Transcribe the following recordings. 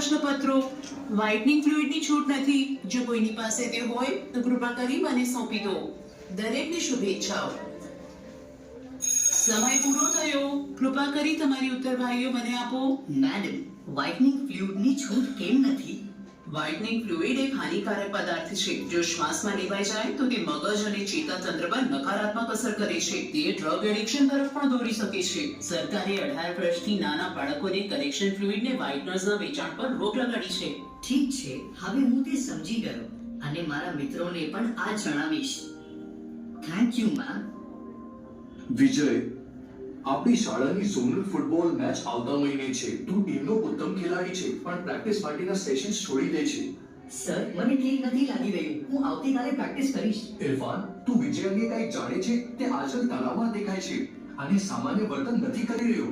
પ્રશ્નપત્રો whitening ફ્લુઇડની છૂટ નથી. જો કોઈની પાસે તે હોય તો કૃપા કરી મને સોંપી દો. દરેકને શુભેચ્છાઓ. સમય પૂરો થયો. કૃપા કરી તમારી ઉત્તરવાહીઓ મને આપો. મેડમ, વ્હાઇટનિંગ ફ્લુઇડની છૂટ કેમ નથી? વ્હાઇટનિંગ ફ્લુઇડ એક હાનિકારક પદાર્થ છે. જો શ્વાસમાં લેવાઈ જાય તો તે મગજ અને ચેતાતંત્ર પર નકારાત્મક અસર કરે છે. તે ડ્રગ એડિક્શન તરફ પણ દોરી શકે છે. સરકારે 18 વર્ષથી નાના બાળકોને કરેક્શન ફ્લુઇડ ને વ્હાઇટનર્સના વેચાણ પર રોક લગાડી છે. ઠીક છે, હવે હું તે સમજી ગયો અને મારા મિત્રોને પણ આ જણાવીશ. Thank you ma'am. વિજય, આપણી શાળાની ઝોનલ ફૂટબોલ મેચ આવતા મહિને છે. તું ટીમનો ઉત્તમ ખેલાડી છે, પણ પ્રેક્ટિસ માટેના સેશન્સ છોડી દે છે. સર, મને ઠીક નથી લાગી રહ્યું. હું આવતીકાલે પ્રેક્ટિસ કરીશ. ઇરફાન, તું વિજય અંગે કંઈક જાણે છે? તે આજકાલ તણાવમાં દેખાય છે અને સામાન્ય વર્તન નથી કરી રહ્યો.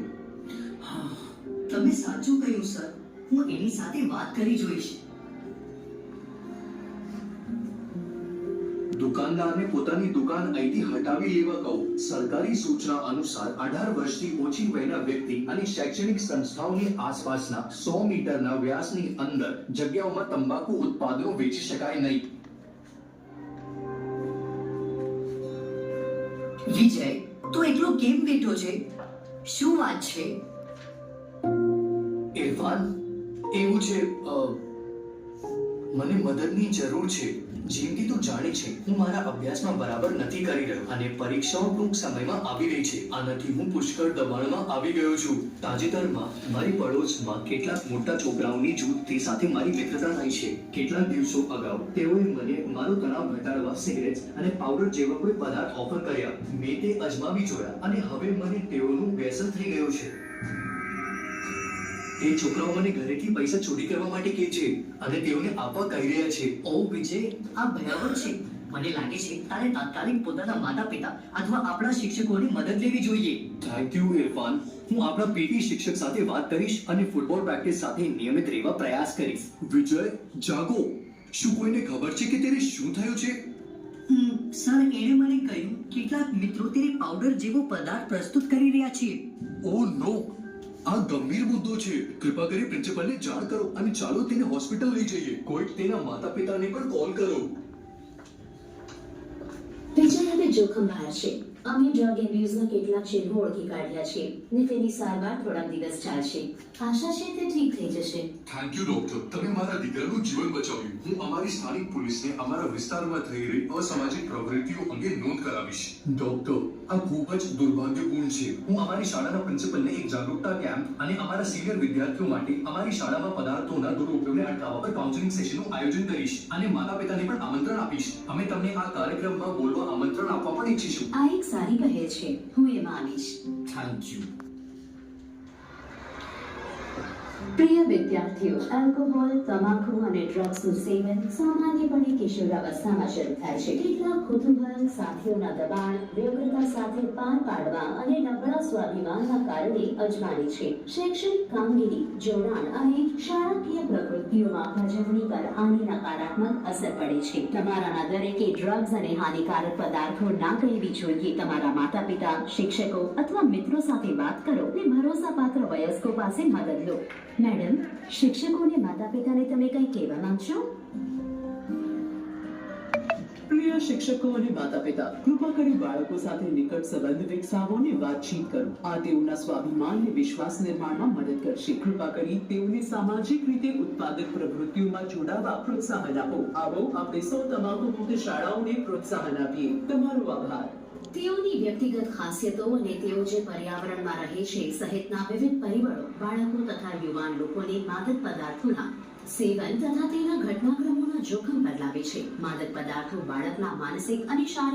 તમે સાચું કહ્યું સર. હું એની સાથે વાત કરી જોઈશ. દુકાનદારને પોતાની દુકાન અહીંથી હટાવી લેવા કહો. સરકારી સૂચના અનુસાર 18 વર્ષથી ઓછી વયના વ્યક્તિ અને શૈક્ષણિક સંસ્થાઓની આસપાસના 100 મીટરના વ્યાસની અંદર જગ્યાઓમાં તંબાકુ ઉત્પાદનો વેચી શકાય નહીં. વિજય, તું એટલો કેમ બેઠો છે? શું વાત છે? ઇરફાન, એવું છે, મને મદદની જરૂર છે. જેમથી તું જાણે છે, હું મારા અભ્યાસમાં બરાબર નથી કરી રહ્યો અને પરીક્ષાઓ ટૂંક સમયમાં આવી રહી છે. આનાથી હું પુષ્કળ દબાણમાં આવી ગયો છું. તાજેતરમાં મારી પડોશમાં કેટલાક મોટા છોકરાઓની જૂથથી સાથે મારી મિત્રતા થઈ છે. કેટલાક દિવસો અગાઉ તેઓએ મને મારો તણાવ ઘટાડવા સિગરેટ્સ અને પાવડર જેવા કોઈ પદાર્થ ઓફર કર્યા. મેં તે અજમાવી જોયા અને હવે મને તેઓનું વ્યસન થઈ ગયું છે. એ છોકરાઓ મને ઘરેથી પૈસા ચોરી કરવા માટે કહે છે અને તેઓને આપવા કહી રહ્યા છે. ઓ વિજય, આ ભયાવહ છે. મને લાગે છે તારે તાત્કાલિક પોતાના માતા-પિતા અથવા આપણા શિક્ષકોની મદદ લેવી જોઈએ. Thank you Irfan. હું આપણા પીટી શિક્ષક સાથે વાત કરીશ અને ફૂટબોલ પ્રેક્ટિસ સાથે નિયમિત રહેવા પ્રયાસ કરીશ. વિજય, જાગો. શું કોઈને ખબર છે કે તેને શું થયું છે? સર, એણે મને કહ્યું કેટલાક મિત્રો તેને પાવડર જેવો પદાર્થ પ્રસ્તુત કરી રહ્યા છે. ઓ નો, આ ગંભીર મુદ્દો છે. કૃપા કરી પ્રિન્સિપલને જાણ કરો અને ચાલો તેને હોસ્પિટલ લઈ જઈએ. કોઈક તેના માતા-પિતાને પણ કોલ કરો. વિજય હવે જોખમ બહાર છે. અમે ડ્રગ એબ્યુઝના કેટલાક ચિહ્નો ઓળખી કાઢ્યા છે ને તેની સારવાર થોડા દિવસ ચાલશે. આશા છે તે ઠીક થઈ જશે. થેન્ક યુ ડોક્ટર, તમે મારા દીકરાનું જીવન બચાવ્યું. હું અમારી સ્થાનિક પોલીસને અમારા વિસ્તારમાં થઈ રહી અસામાજિક પ્રવૃત્તિઓ અંગે નોંધ કરાવીશ. ડોક્ટર, આ ખૂબ જ દુર્ભાગ્યપૂર્ણ છે. હું અમારી શાળાના પ્રિન્સિપલને એક જાગૃતતા કેમ્પ અને અમારા સિનિયર વિદ્યાર્થીઓ માટે અમારી શાળામાં પદાર્થોના દુરુપયોગને અટકાવવા પર કાઉન્સેલિંગ સેશનનું આયોજન કરીશ અને માતા-પિતાને પણ આમંત્રણ આપીશ. અમે તમને આ કાર્યક્રમમાં બોલવા આમંત્રણ આપવા પણ ઈચ્છીશું. આ એક સારી પહેલ છે. હું એમાં આવીશ. Thank you. પ્રિય વિદ્યાર્થીઓ, આલ્કોહોલ, તમાકુ અને ડ્રગ્સનું સેવન સામાન્યપણે કિશોરાવસ્થામાં શરૂ થાય છે. કેટલાક કુતૂહલ, સાથીઓના દબાણ, વ્યગ્રતા સાથે પાર પાડવા અને નબળા સ્વાભિમાનના કારણે અજમાની છે. શૈક્ષણિક કામગીરી, જોડાણ અને શાળાકીય પ્રવૃત્તિઓમાં ભજવણી પર આની નકારાત્મક અસર પડે છે. તમારાના દરેકે ડ્રગ્સ અને હાનિકારક પદાર્થો ના કહેવી જોઈએ. તમારા માતા-પિતા, શિક્ષકો અથવા મિત્રો સાથે વાત કરો અને ભરોસાપાત્ર વયસ્કો પાસે મદદ લો. મેડમ, શિક્ષકોને માતા-પિતાને તમે કંઈ કહેવા માંગશો? પ્રિય શિક્ષકો અને માતા-પિતા, કૃપા કરી બાળકો સાથે નિકટ સંબંધ વિકસાવો અને વાતચીત કરો. આ તેઓના સ્વાભિમાન અને વિશ્વાસ નિર્માણમાં મદદ કરશે. કૃપા કરી તેઓને સામાજિક રીતે ઉત્પાદક પ્રવૃત્તિઓમાં જોડાવા પ્રોત્સાહન આપો. આવો આપણે સૌ તમાકુ મુક્ત શાળાઓને પ્રોત્સાહન આપીએ. તમારો આભાર. તેઓની વ્યક્તિગત ખાસિયતો અને તેઓ જે પર્યાવરણમાં રહે છે સહિતના વિવિધ પરિબળો બાળકો તથા યુવાન લોકોને માદક પદાર્થોના સેવન તથા તેના ઘટનાક્રમોના જોખમ બદલાવે છે. માદક પદાર્થો બાળકના માનસિક અને શારીરિક